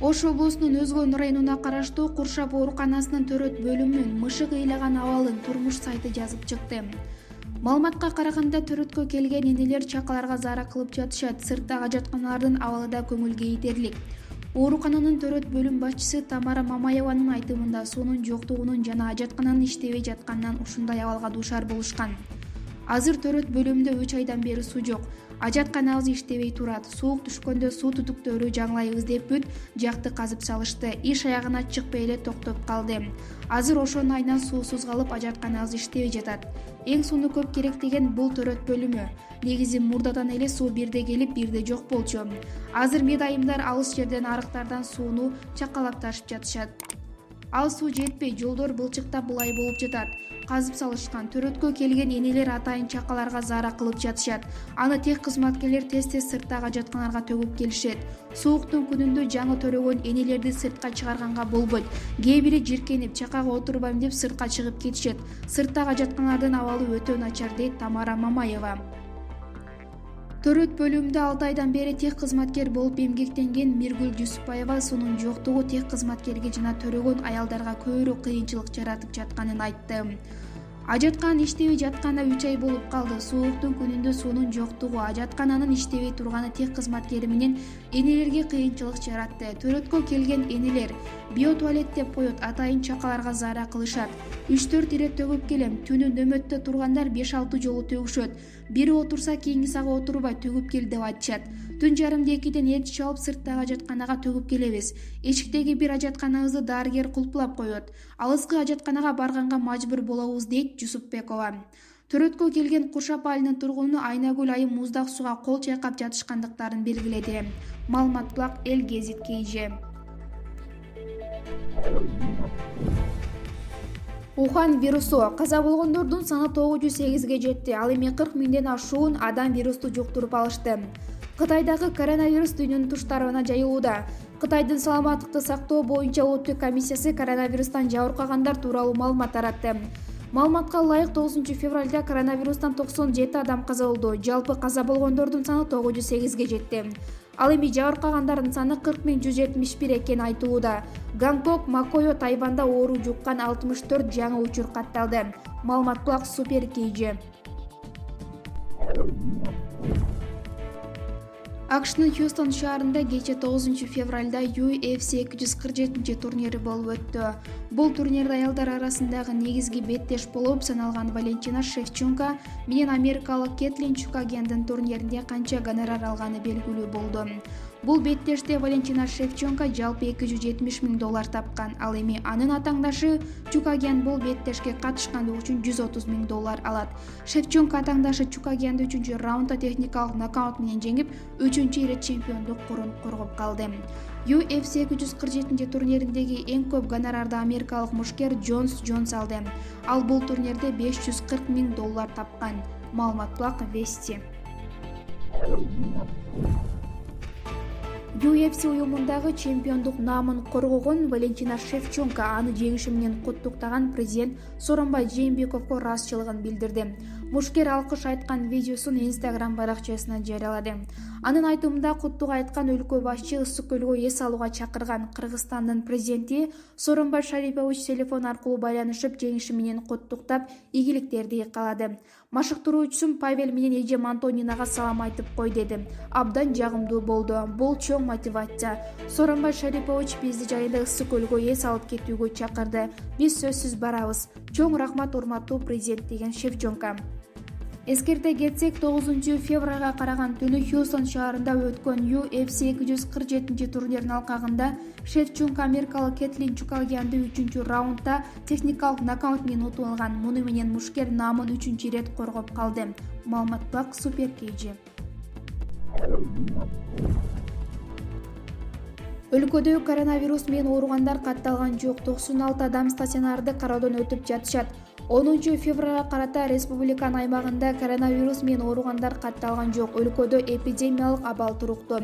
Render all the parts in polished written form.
Ош облусунун Өзгөн районуна караштуу Куршап ооруканасынын төрөт бөлүмүнүн мышык ыйлаган абалын турмуш сайты жазып чыкты. Маалыматка караганда төрөткө келген энелер чакаларга заара кылып жатышат. Сырттагы ажатканалардын абалы да көңүлгө ийдерлик. Оорукананын төрөт бөлүм башчысы Тамара Мамаеванын айтымында суунун жоктугунун жана ажаткананын иштебей жатканынан ушундай абалга дуушар болушкан. Азыр төрөт бөлүмүндө 3 айдан бери суу жок. Ажатканабыз иштебей турат. Суук түшкөндө суу түтүктөрү жаңылайбыз деп бүт жакты казып салышты. Иш аягына чыкпай эле токтоп калды. Азыр ошонун айынан суусуз калып, ажатканабыз иштебей жатат. Эң сууну көп керек деген бул төрөт бөлүмү. Негизи мурдадан эле суу бирде келип, бирде жок болчу. Азыр медайымдар алыс жерден арыктардан сууну чакалап ташып жатышат. Ал суу жетпей, жолдор былчыктап булай болуп жатат. Казып салышкан. Төрөткө келген энелер атайын чакаларга заара кылып жатышат. Аны тех кызматкерлер тез-тез сырттагы ажатканаларга төгүп келишет. Сууктун күнүндө жаңы төрөгөн энелерди сыртка чыгарганга болбойт. Кээ бири жиркенип, чакага отурбайм деп сыртка чыгып кетишет. Сырттагы ажатканалардын абалы өтө начар, дейт Тамара Мамаева. Төрөт бөлүмүндө 6 айдан бери тех кызматкер болуп эмгектенген Миргүл Жусупбаева суунун жоктугу тех кызматкерге жана төрөгөн аялдарга көбүрөөк кыйынчылык жаратып жатканын айтты. Ажаткананын иштебей жатканына 3 ай болуп калды. Сууктун күнүндө суунун жоктугу, ажаткананын иштебей турганы тех кызматкери менен энелерге кыйынчылык жаратты. Төрөткө келген энелер биотуалет деп коет, атайын чакаларга заара кылышат. 3-4 ирет төгүп келем. Түнү нөмөттө тургандар 5-6 жолу төгүшөт. Бири отурса кийинкиси ага отурбай төгүп кел деп айтышат. Түн жарымда 2ден эч чалып сырттагы ажатканага төгүп келебиз. Эшиктеги бир ажатканабызды дарыгер кулпулап коет. Алыскы ажатканага барганга мажбур болобуз, дейт Жусупбекова. Төрөткө келген Куршап айылынын тургуну Айнагүл айым муздак сууга кол чайкап жатышкандыктарын белгиледи. Маалымат Булак, Эл Гезит KG. Ухан вирусу. Каза болгондордун саны 908ге жетти. Ал эми 40 миңден ашуун адам вирусту жуктуруп алышты. Кытайдагы коронавирус дүйнөнүн туштарына жайылууда. Кытайдын саламаттыкты сактоо боюнча улуттук комиссиясы коронавирустан жабыркагандар тууралуу маалымат таратты. Маалыматка ылайык 9 февралда коронавирустан 97 адам каза болду. Жалпы каза болгондордун саны 908ге жетти. Ал эми жабыркагандардын саны 40.171 экени айтылууда. Гонконг, Макайо, Тайванда оору жуккан 64 жаңы учур катталды. Маалымат Булак, Супер KG. AQShnын Хьюстон шаарында кечээ 9 февралда UFC 247 турнири болуп өттү. Бул турнирде аялдар арасындагы негизги беттеш болуп саналган Валентина Шевченко менен америкалык Кэтлин Чукагендин турниринде канча гонорар алганы белгилүү болду. Бул беттеште Валентина Шевченко жалпы $270,000 тапкан. Ал эми анын атаңдашы Чукаген бул беттешке катышкандыгы үчүн $130,000 алат. Шевченко атаңдашы Чукагенди 3 раундда техникалык нокаут менен жеңип, 3 ирет чемпиондук мурун коргоп калды. UFC 247 турнириндеги эң көп гонорарды америкалык мушкер Джонс алды. Ал бул турнирде $540,000 тапкан. Маалымат Булак, Вести. UFC уюмундагы чемпиондук наамын коргогон Валентина Шевченко аны жеңиши менен куттуктаган президент Сооронбай Жээнбековго ыраазычылыгын билдирди. Мушкер алкыш айткан видеосун Instagram баракчасына жарыялады. Анын айтымында куттук айткан өлкө башчы ысык көлгө эс алууга чакырган. Кыргызстандын президенти Сооронбай Шарипович телефон аркылуу байланышып, жеңиши менен куттуктап, ийгиликтерди каалады. Машыктыруучусум Павел менен эжем Антонинага салам айтып кой деди. Абдан жагымдуу болду. Бул чоң мотивация. Сооронбай Шарипович бизди жайында ысык көлгө эс алып кетүүгө чакырды. Биз сөзсүз барабыз. Чоң рахмат, урматтуу президент, деген Шевченко. Эскерте кетсек, 9 февралга караган түнү Хьюстон шаарында өткөн UFC 247 турниринин алкагында Шевченко америкалык Кэтлин Чукагенди 3 раундда техникалык нокаут менен утуп алган. Муну менен мушкер наамын 3 ирет коргоп калды. Маалымат Булак, Супер KG. Өлкөдө коронавирус менен ооругандар катталган жок. 96 адам стационарды кароодон өтүп жатышат. 10 февралга карата республиканын аймагында коронавирус менен ооругандар катталган жок. Өлкөдө эпидемиялык абал туруктуу.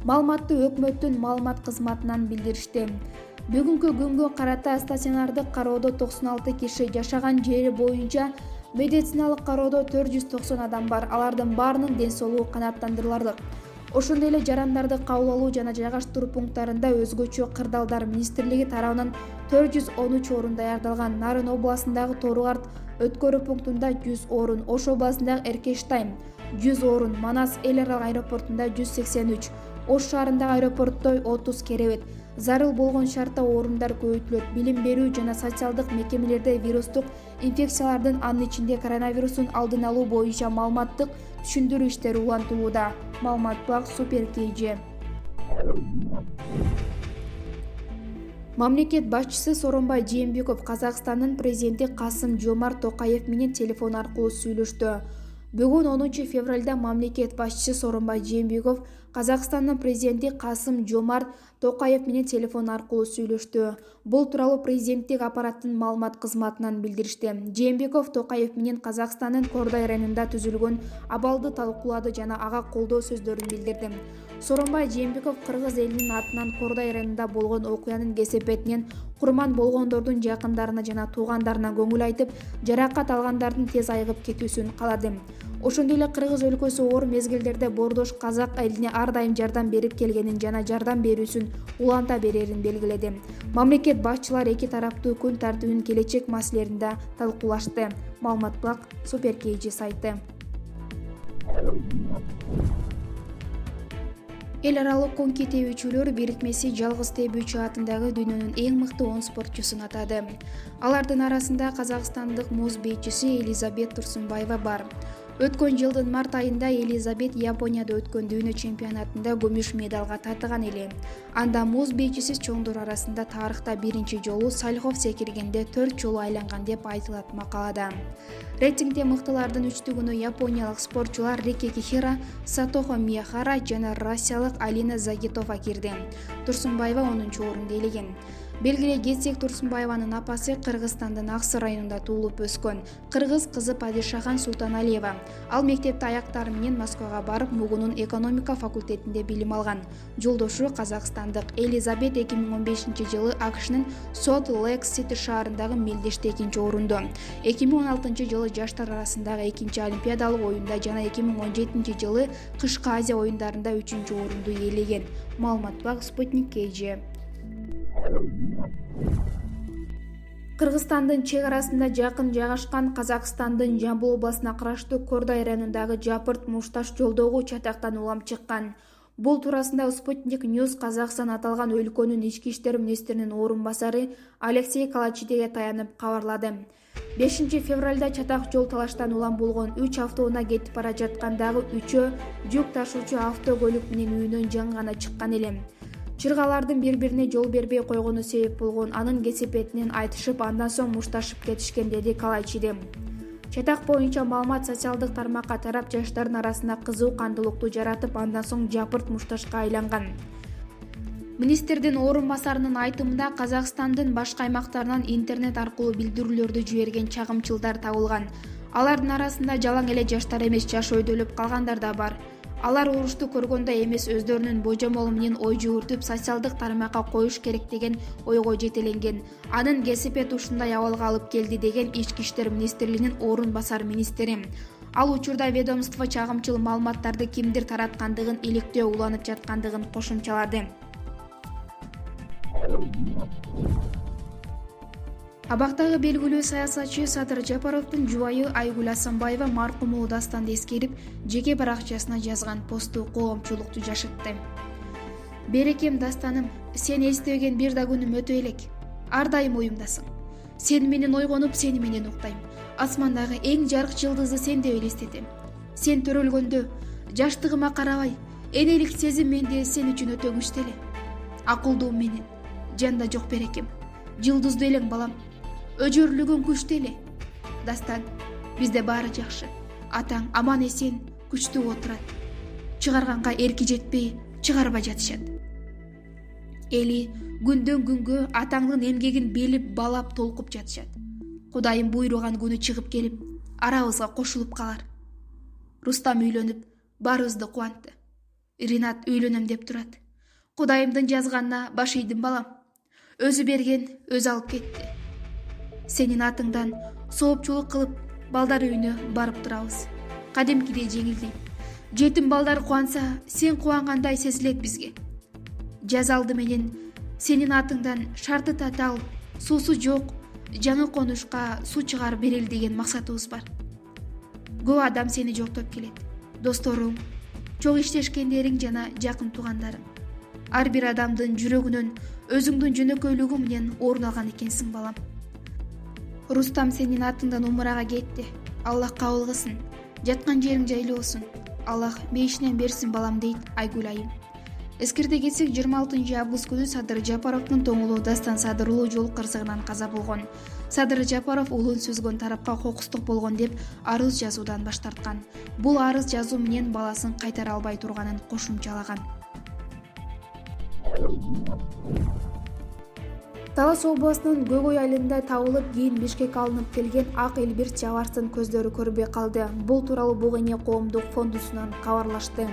Маалыматты өкмөттүн маалымат кызматынан билдиришти. Бүгүнкү күнгө карата стационарды кароодо 96 киши, жашаган жери боюнча медициналык кароодо 490 адам бар. Алардын баарынын ден соолугу канааттандырыларлык. Ошондой эле жарандарды кабыл алуу жана жайгаштыруу пункттарында өзгөчө кырдаалдар министрлиги тарабынан 413 орун даярдалган. Нарын областындагы Тору-Арт өткөрүү пунктунда 100 орун, Ош областындагы Эркештайм 100 орун, Манас эл аралык аэропортунда 183, Ош шаарындагы аэропортто 30 керебет. Зарыл болгон шартта орундар көбөйтүлөт. Билим берүү жана социалдык мекемелерде вирустук инфекциялардын, анын ичинде коронавирустун алдын алуу боюнча маалыматтык түшүндүрүү иштери улантылууда. Маалымат Бак Супер KG. Мамлекет башчысы Сооронбай Жээнбеков Казакстандын президенти Касым-Жомарт Токаев менен телефон аркылуу сүйлөштү. Бүгүн 10 февралда мамлекет башчысы Сооронбай Жээнбеков Казакстандын президенти Касым-Жомарт Токаев менен телефон аркылуу сүйлөштү. Бул тууралуу президенттик аппараттын маалымат кызматынан билдиришти. Жээнбеков Токаев менен Казакстандын Кордай районунда түзүлгөн абалды талкуулады жана ага колдоо сөздөрүн билдирди. Сооронбай Жээнбеков кыргыз элинин атынан Кордай районунда болгон окуянын кесепетинен курман болгондордун жакындарына жана туугандарына көңүл айтып, жаракат алгандардын тез айыгып кетүүсүн каалады. Ошондой эле Кыргыз өлкөсү оор мезгилдерде бордош казак элине ар дайым жардам берип келгенин жана жардам берүүсүн уланта берерин белгиледи. Мамлекет башчылары эки тараптуу күн тартибинин келечек маселелеринде талкуулашты. Маалымат Бак Супер KG сайты. Эл аралык коньки тебүүчүлөр бирикмеси жалгыз тебүүчү атындагы дүйнөнүн эң мыкты 10 спортчусун атады. Алардын арасында казакстандык муз бейчиси Элизабет Турсунбаева бар. Өткөн жылдын март айында Элизабет Японияда өткөн дүйнө чемпионатында күмүш медалга татыган эле. Анда муз бейчисиз чоңдор арасында тарыхта биринчи жолу Сальхов секиргенде 4 жолу айланган деп айтылат макалада. Рейтингде мыктылардын үчтүгүнө япониялык спортчулар Рики Кихира, Сатохо Мияхара жана россиялык Алина Загитова кирди. Турсунбаева 10-орунду ээлеген. Белгилей кетсек, Турсунбаеванын апасы Кыргызстандын Аксы районунда туулуп өскөн. Кыргыз кызы Падишахан Султаналиева. Ал мектепти аяктары менен Москвага барып, МУГУнун экономика факультетинде билим алган. Жолдошу казакстандык Элизабет 2015-жылы АКШнын Солт-Лейк-Сити шаарындагы мелдеште 2-орунду. 2016-жылы жаштар арасындагы 2-олимпиадалык оюнда жана 2017-жылы кышкы Азия оюндарында 3-орунду ээлеген. Маалымат Бак Спутник KG. Кыргызстандын чек арасында жакын жайгашкан Казакстандын Жамбыл областына караштуу Кордай районундагы Жапырт Мушташ жолдогу чатактан улам чыккан. Бул туурасында Спутник News Казакстан аталган өлкөнүн ички иштер министринин орун басары Алексей Калачидеге таянып кабарлады. 5 февралда чатак жол талаштан улам болгон 3 автоунаа кетип бара жаткандагы 3 жүк ташуучу автокөлүк менен үйүнөн жаңгана чыккан эле. Чыргалардын бири-бирине жол бербей койгону себеп болгон, анын кесепетинен айтышып, андан соң мушташып кетишкен, деди Калайчиде. Чатак боюнча маалымат социалдык тармакка тарап, жаштардын арасында кызуу кандуулукту жаратып, андан соң Жапырт Мушташка айланган. Министрдин орун басарынын айтымында Казакстандын башка аймактарынан интернет аркылуу билдирүүлөрдү жиберген чагымчылдар табылган. Алардын арасында жалаң эле жаштар эмес, жаш өйдөлүп калгандар да бар. Алар урушту көргөндө эмес, өздөрүнүн божомолу менен ой жүгүртүп, социалдык тармакка коюш керек деген ойго жетеленген. Анын кесепети ушундай абалга алып келди, деген Ички иштер министрлигинин орун басар министри. Ал учурда ведомство чагымчыл маалыматтарды кимдир тараткандыгын иликтөө уланып жаткандыгын кошумчалады. Абактагы белгилүү саясатчы Садыр Жапаровдун жубайы Айгүл Асанбаева маркум уулу Дастанды эскерип, жеке баракчасына жазган посту коомчулукту жашытты. Берекем Дастаным, сен эстебеген бир да күнүм өтө элек. Ар дайым оюмдасың. Сен менен ойгонуп, сени менен уктайм. Асмандагы эң жарык жылдызды сен деп элестетем. Сен төрөлгөндө, жаштыгыма карабай, энелик сезим менде сен үчүн өтө күчтүү эле. Акылдуу менен, жанда жок берекем. Жылдызды элең балам. Өжөрлүгүң күчтүү эле. Дастан, бизде баары жакшы. Атаң аман эсен, күчтүү отурат. Чыгарганга эрки жетпей, чыгарбай жатышат. Эли күндөн күнгө атаңдын эмгегин белип, балап, толкуп жатышат. Кудайым буйруган күнү чыгып келип, арабызга кошулуп калар. Рустам үйлөнүп, баарыбызды кубантты. Ринат үйлөнөм деп турат. Кудайымдын жазганына баш ийдим балам. Өзү берген, өзү алып кетти. Сенин атыңдан соопчулук кылып, балдар үйүнө барып турабыз. Кадимкидей жеңилдейм. Жетим балдар кубанса, сен кубангандай сезилет бизге. Жаз алды менен сенин атыңдан шарты татаал, суусу жок жаңы конушка суу чыгарып берели деген максатыбыз бар. Көп адам сени жоктоп келет. Досторуң, чоң иштешкендериң жана жакын туугандарың. Ар бир адамдын жүрөгүнөн өзүңдүн жөнөкөйлүгүң менен орун алган экенсиң, балам. Рустам сенин атыңдан умрага кетти. Аллах кабыл кылсын. Жаткан жериң жайлуу болсун. Аллах мейишинен берсин, балам, дейт Айгүл айым. Эскерте кетсек, 26-август күнү Садыр Жапаровдун тоңулу Дастан Садыр уулу жол кырсыгынан каза болгон. Садыр Жапаров уулун сөзгөн тарапка кокустук болгон деп арыз жазуудан баш тарткан. Бул арыз жазуу менен баласын кайтара албай турганын кошумчалаган. Талас областынын Көкөй айылында табылып, кийин Бишкекке алынып келген ак Элбирс Жабарстын көздөрү көрбөй калды. Бул тууралуу Буг-эне коомдук фондусунан кабарлашты.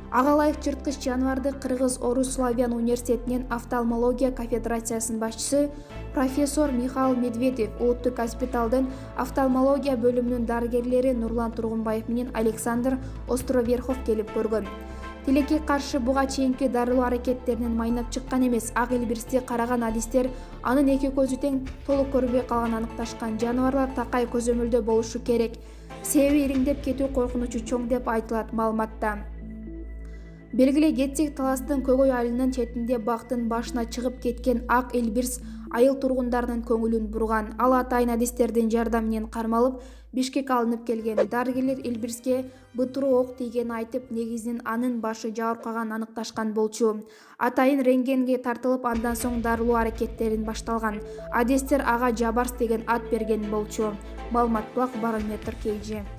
Ага ылайык жырткыч жаныбарды Кыргыз-Орус Славян университетинин офтальмология кафедрациясынын башчысы профессор Михаил Медведев улуттук госпиталдын офтальмология бөлүмүнүн дарыгерлери Нурлан Тургунбаев менен Александр Островерхов келип көргөн. Тилекке каршы буга чейинки дарылоо аракеттеринен майнап чыккан эмес. Ак Элбирсти караган адистер анын эки көзү тең толук көрбөй калганын аныкташкан. Жаныбарлар такай көзөмөлдө болушу керек. Себеби ириңдеп кетүү коркунучу чоң деп айтылат маалыматта. Белгилей кетсек, Таластын Көкөй айылынын четинде бактын башына чыгып кеткен ак Элбирс айыл тургундарынын көңүлүн бурган. Ал атайын адистердин жардамы менен кармалып, Бишкекке алынып келген. Дарыгерлер Элбирске бытыроо ок тийгенин айтып, негизинен анын башы жабыркаганын аныкташкан болчу. Атайын рентгенге тартылып, андан соң дарылоо аракеттерин башталган. Адистер ага Жабарс деген ат берген болчу. Маалымат Барометр KG.